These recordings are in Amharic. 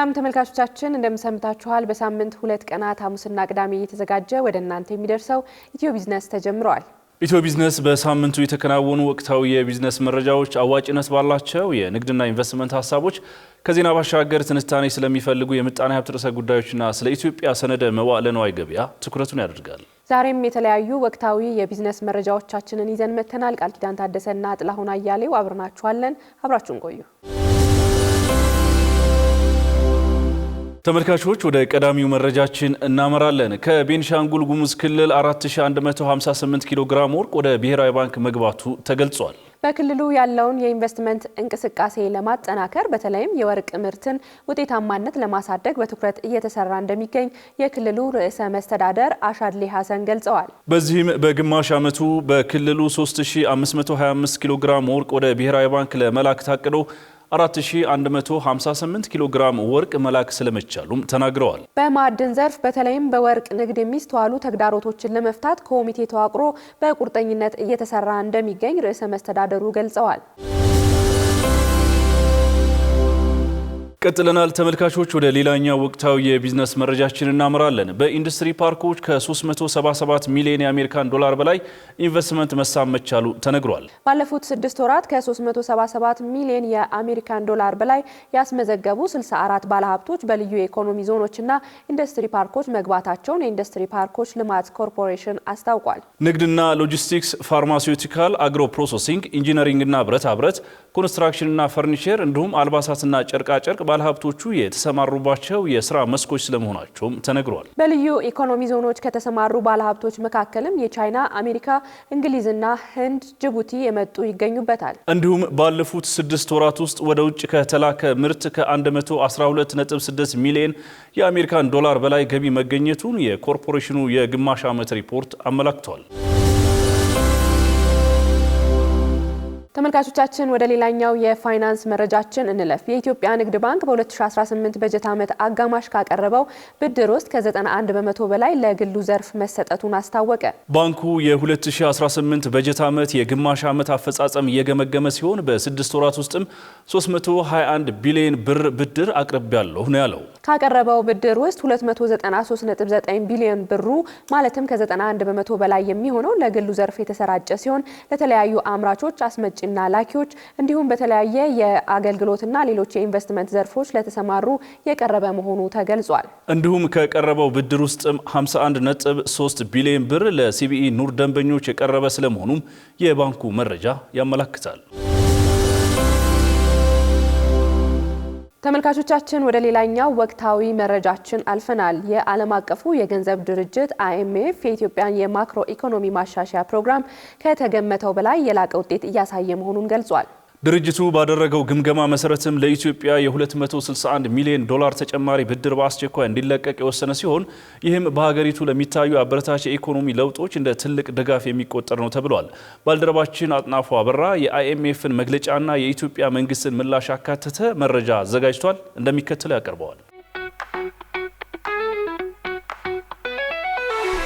ሰላም ተመልካቾቻችን እንደምሰምታችኋል። በሳምንት 2 ቀናት ሐሙስና ቅዳሜ እየተዘጋጀ ወደ እናንተ የሚደርሰው ኢትዮ ቢዝነስ ተጀምሯል። ኢትዮ ቢዝነስ በሳምንቱ የተከናወኑ ወቅታዊ የቢዝነስ መረጃዎች፣ አዋጭነት ባላቸው የንግድና ኢንቨስትመንት ሐሳቦች፣ ከዜና ባሻገር ትንታኔ ስለሚፈልጉ የምጣኔ ሀብት ርዕሰ ጉዳዮችና ስለ ኢትዮጵያ ሰነደ መዋዕለ ንዋይ ገበያ ትኩረቱን ያደርጋል። ዛሬም የተለያዩ ወቅታዊ የቢዝነስ መረጃዎቻችንን ይዘን መተናል። ቃል ኪዳን ታደሰና ጥላሁን አያሌው አብረናችኋለን። አብራችሁን ቆዩ። ተመልካቾች ወደ ቀዳሚው መረጃችን እናመራለን። ከቤንሻንጉል ጉሙዝ ክልል 4158 ኪሎ ግራም ወርቅ ወደ ብሔራዊ ባንክ መግባቱ ተገልጿል። በክልሉ ያለውን የኢንቨስትመንት እንቅስቃሴ ለማጠናከር በተለይም የወርቅ ምርትን ውጤታማነት ለማሳደግ በትኩረት እየተሰራ እንደሚገኝ የክልሉ ርዕሰ መስተዳደር አሻድሊ ሐሰን ገልጸዋል። በዚህም በግማሽ ዓመቱ በክልሉ 3525 ኪሎ ግራም ወርቅ ወደ ብሔራዊ ባንክ ለመላክ ታቅዶ 4158 ኪሎ ግራም ወርቅ መላክ ስለመቻሉም ተናግረዋል። በማዕድን ዘርፍ በተለይም በወርቅ ንግድ የሚስተዋሉ ተግዳሮቶችን ለመፍታት ኮሚቴ ተዋቅሮ በቁርጠኝነት እየተሰራ እንደሚገኝ ርዕሰ መስተዳደሩ ገልጸዋል። ቀጥለናል ተመልካቾች። ወደ ሌላኛው ወቅታዊ የቢዝነስ መረጃችን እናመራለን። በኢንዱስትሪ ፓርኮች ከ377 ሚሊዮን የአሜሪካን ዶላር በላይ ኢንቨስትመንት መሳብ መቻሉ ተነግሯል። ባለፉት 6 ወራት ከ377 ሚሊዮን የአሜሪካን ዶላር በላይ ያስመዘገቡ 64 ባለሀብቶች በልዩ የኢኮኖሚ ዞኖችና ኢንዱስትሪ ፓርኮች መግባታቸውን የኢንዱስትሪ ፓርኮች ልማት ኮርፖሬሽን አስታውቋል። ንግድና ሎጂስቲክስ፣ ፋርማሲውቲካል፣ አግሮ ፕሮሰሲንግ፣ ኢንጂነሪንግና ብረታ ብረት፣ ኮንስትራክሽንና ፈርኒቸር እንዲሁም አልባሳትና ጨርቃጨርቅ ባለሀብቶቹ የተሰማሩባቸው የስራ መስኮች ስለመሆናቸውም ተነግሯል። በልዩ ኢኮኖሚ ዞኖች ከተሰማሩ ባለሀብቶች መካከልም የቻይና፣ አሜሪካ፣ እንግሊዝና ህንድ፣ ጅቡቲ የመጡ ይገኙበታል። እንዲሁም ባለፉት 6 ወራት ውስጥ ወደ ውጭ ከተላከ ምርት ከ112.6 ሚሊዮን የአሜሪካን ዶላር በላይ ገቢ መገኘቱን የኮርፖሬሽኑ የግማሽ ዓመት ሪፖርት አመላክቷል። ተመልካቾቻችን ወደ ሌላኛው የፋይናንስ መረጃችን እንለፍ። የኢትዮጵያ ንግድ ባንክ በ2018 በጀት ዓመት አጋማሽ ካቀረበው ብድር ውስጥ ከ91 በመቶ በላይ ለግሉ ዘርፍ መሰጠቱን አስታወቀ። ባንኩ የ2018 በጀት ዓመት የግማሽ ዓመት አፈጻጸም እየገመገመ ሲሆን በ6 ወራት ውስጥም 321 ቢሊዮን ብር ብድር አቅርቤያለሁ ነው ያለው። ካቀረበው ብድር ውስጥ 293.9 ቢሊዮን ብሩ ማለትም ከ91 በመቶ በላይ የሚሆነው ለግሉ ዘርፍ የተሰራጨ ሲሆን ለተለያዩ አምራቾች፣ አስመጪ እና ላኪዎች እንዲሁም በተለያየ የአገልግሎትና ሌሎች የኢንቨስትመንት ዘርፎች ለተሰማሩ የቀረበ መሆኑ ተገልጿል። እንዲሁም ከቀረበው ብድር ውስጥም 51.3 ቢሊዮን ብር ለሲቢኢ ኑር ደንበኞች የቀረበ ስለመሆኑም የባንኩ መረጃ ያመለክታል። ተመልካቾቻችን ወደ ሌላኛው ወቅታዊ መረጃችን አልፈናል። የዓለም አቀፉ የገንዘብ ድርጅት IMF የኢትዮጵያን የማክሮ ኢኮኖሚ ማሻሻያ ፕሮግራም ከተገመተው በላይ የላቀ ውጤት እያሳየ መሆኑን ገልጿል። ድርጅቱ ባደረገው ግምገማ መሰረትም ለኢትዮጵያ የ261 ሚሊዮን ዶላር ተጨማሪ ብድር በአስቸኳይ እንዲለቀቅ የወሰነ ሲሆን ይህም በሀገሪቱ ለሚታዩ አበረታች የኢኮኖሚ ለውጦች እንደ ትልቅ ድጋፍ የሚቆጠር ነው ተብሏል። ባልደረባችን አጥናፉ አበራ የIMFን መግለጫና የኢትዮጵያ መንግስትን ምላሽ ያካተተ መረጃ አዘጋጅቷል፣ እንደሚከተለው ያቀርበዋል።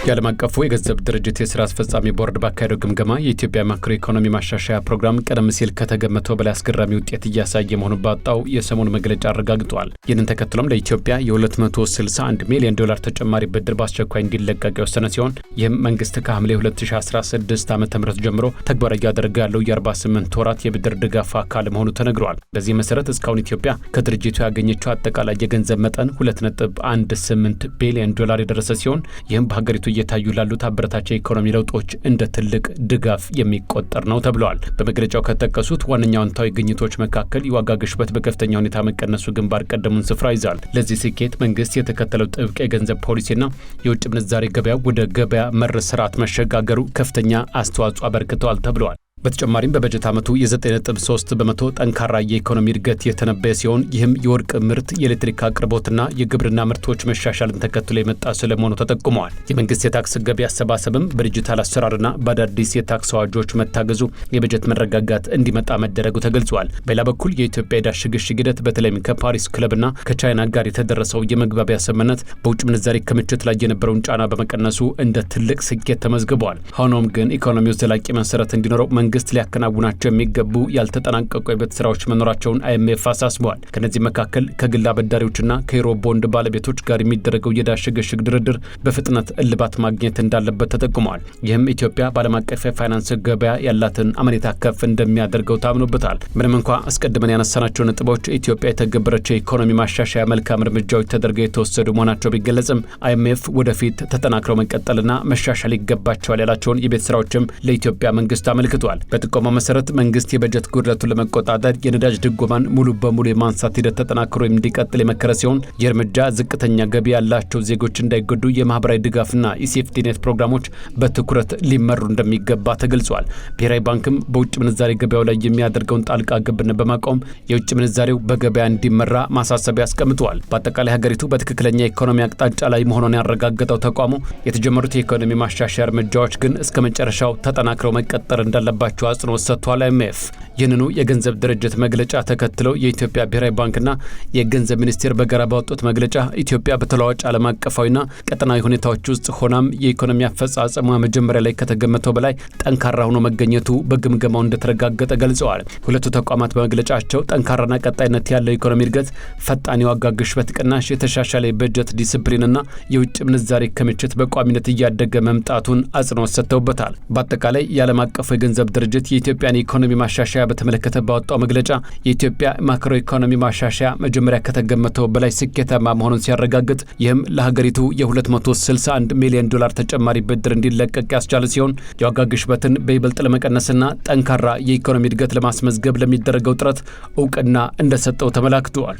የዓለም አቀፉ የገንዘብ ድርጅት የስራ አስፈጻሚ ቦርድ ባካሄደው ግምገማ የኢትዮጵያ ማክሮ ኢኮኖሚ ማሻሻያ ፕሮግራም ቀደም ሲል ከተገመተው በላይ አስገራሚ ውጤት እያሳየ መሆኑን ባወጣው የሰሞኑ መግለጫ አረጋግጧል። ይህንን ተከትሎም ለኢትዮጵያ የ261 ሚሊዮን ዶላር ተጨማሪ ብድር በአስቸኳይ እንዲለቀቅ የወሰነ ሲሆን ይህም መንግስት ከሐምሌ 2016 ዓ.ም ጀምሮ ተግባራዊ እያደረገ ያለው የ48 ወራት የብድር ድጋፍ አካል መሆኑ ተነግሯል። በዚህ መሰረት እስካሁን ኢትዮጵያ ከድርጅቱ ያገኘችው አጠቃላይ የገንዘብ መጠን 2.18 ቢሊዮን ዶላር የደረሰ ሲሆን ይህም በሀገሪቱ እየታዩ ላሉት አበረታች የኢኮኖሚ ለውጦች እንደ ትልቅ ድጋፍ የሚቆጠር ነው ተብሏል። በመግለጫው ከተጠቀሱት ዋነኛ አዎንታዊ ግኝቶች መካከል የዋጋ ግሽበት በከፍተኛ ሁኔታ መቀነሱ ግንባር ቀደሙን ስፍራ ይዛል። ለዚህ ስኬት መንግስት የተከተለው ጥብቅ የገንዘብ ፖሊሲና የውጭ ምንዛሬ ገበያ ወደ ገበያ መር ስርዓት መሸጋገሩ ከፍተኛ አስተዋጽኦ አበርክተዋል ተብሏል። በተጨማሪም በበጀት ዓመቱ የ9.3 በመቶ ጠንካራ የኢኮኖሚ እድገት የተነበየ ሲሆን ይህም የወርቅ ምርት፣ የኤሌክትሪክ አቅርቦትና የግብርና ምርቶች መሻሻልን ተከትሎ የመጣ ስለመሆኑ ተጠቁመዋል። የመንግስት የታክስ ገቢ አሰባሰብም በዲጂታል አሰራርና በአዳዲስ የታክስ አዋጆች መታገዙ የበጀት መረጋጋት እንዲመጣ መደረጉ ተገልጿል። በሌላ በኩል የኢትዮጵያ ዕዳ ሽግሽግ ሂደት በተለይም ከፓሪስ ክለብና ከቻይና ጋር የተደረሰው የመግባቢያ ስምምነት በውጭ ምንዛሬ ክምችት ላይ የነበረውን ጫና በመቀነሱ እንደ ትልቅ ስኬት ተመዝግቧል። ሆኖም ግን ኢኮኖሚው ዘላቂ መሰረት እንዲኖረው መንግስት ሊያከናውናቸው የሚገቡ ያልተጠናቀቁ የቤት ስራዎች መኖራቸውን አይኤምኤፍ አሳስበዋል። ከነዚህ መካከል ከግል አበዳሪዎችና ከዩሮ ቦንድ ባለቤቶች ጋር የሚደረገው የዕዳ ሽግሽግ ድርድር በፍጥነት እልባት ማግኘት እንዳለበት ተጠቁመዋል። ይህም ኢትዮጵያ በዓለም አቀፍ የፋይናንስ ገበያ ያላትን አመኔታ ከፍ እንደሚያደርገው ታምኖበታል። ምንም እንኳ አስቀድመን ያነሳናቸው ነጥቦች ኢትዮጵያ የተገበረቸው የኢኮኖሚ ማሻሻያ መልካም እርምጃዎች ተደርገው የተወሰዱ መሆናቸው ቢገለጽም አይኤምኤፍ ወደፊት ተጠናክረው መቀጠልና መሻሻል ይገባቸዋል ያላቸውን የቤት ስራዎችም ለኢትዮጵያ መንግስት አመልክቷል። በጥቆማው መሰረት መንግስት የበጀት ጉድለቱን ለመቆጣጠር የነዳጅ ድጎማን ሙሉ በሙሉ የማንሳት ሂደት ተጠናክሮ እንዲቀጥል የመከረ ሲሆን የእርምጃ ዝቅተኛ ገቢ ያላቸው ዜጎች እንዳይጎዱ የማህበራዊ ድጋፍና የሴፍቲ ኔት ፕሮግራሞች በትኩረት ሊመሩ እንደሚገባ ተገልጿል። ብሔራዊ ባንክም በውጭ ምንዛሬ ገበያው ላይ የሚያደርገውን ጣልቃ ገብነት በማቆም የውጭ ምንዛሬው በገበያ እንዲመራ ማሳሰቢያ አስቀምጧል። በአጠቃላይ ሀገሪቱ በትክክለኛ የኢኮኖሚ አቅጣጫ ላይ መሆኑን ያረጋገጠው ተቋሙ የተጀመሩት የኢኮኖሚ ማሻሻያ እርምጃዎች ግን እስከ መጨረሻው ተጠናክረው መቀጠል እንዳለባቸው አጽንኦት ሰጥቷል። አይኤምኤፍ ይህንኑ የገንዘብ ድርጅት መግለጫ ተከትለው የኢትዮጵያ ብሔራዊ ባንክና የገንዘብ ሚኒስቴር በጋራ ባወጡት መግለጫ ኢትዮጵያ በተለዋዋጭ ዓለም አቀፋዊና ቀጠናዊ ሁኔታዎች ውስጥ ሆናም የኢኮኖሚ አፈጻጸሟ መጀመሪያ ላይ ከተገመተው በላይ ጠንካራ ሆኖ መገኘቱ በግምገማው እንደተረጋገጠ ገልጸዋል። ሁለቱ ተቋማት በመግለጫቸው ጠንካራና ቀጣይነት ያለው ኢኮኖሚ እድገት፣ ፈጣን የዋጋ ግሽበት ቅናሽ፣ የተሻሻለ የበጀት ዲስፕሊንና የውጭ ምንዛሬ ክምችት በቋሚነት እያደገ መምጣቱን አጽንኦት ሰጥተውበታል። በአጠቃላይ የዓለም አቀፉ የገንዘብ ድርጅት የኢትዮጵያን ኢኮኖሚ ማሻሻያ በተመለከተ ባወጣው መግለጫ የኢትዮጵያ ማክሮ ኢኮኖሚ ማሻሻያ መጀመሪያ ከተገመተው በላይ ስኬታማ መሆኑን ሲያረጋግጥ ይህም ለሀገሪቱ የ261 ሚሊዮን ዶላር ተጨማሪ ብድር እንዲለቀቅ ያስቻለ ሲሆን የዋጋ ግሽበትን በይበልጥ ለመቀነስና ጠንካራ የኢኮኖሚ እድገት ለማስመዝገብ ለሚደረገው ጥረት እውቅና እንደሰጠው ተመላክተዋል።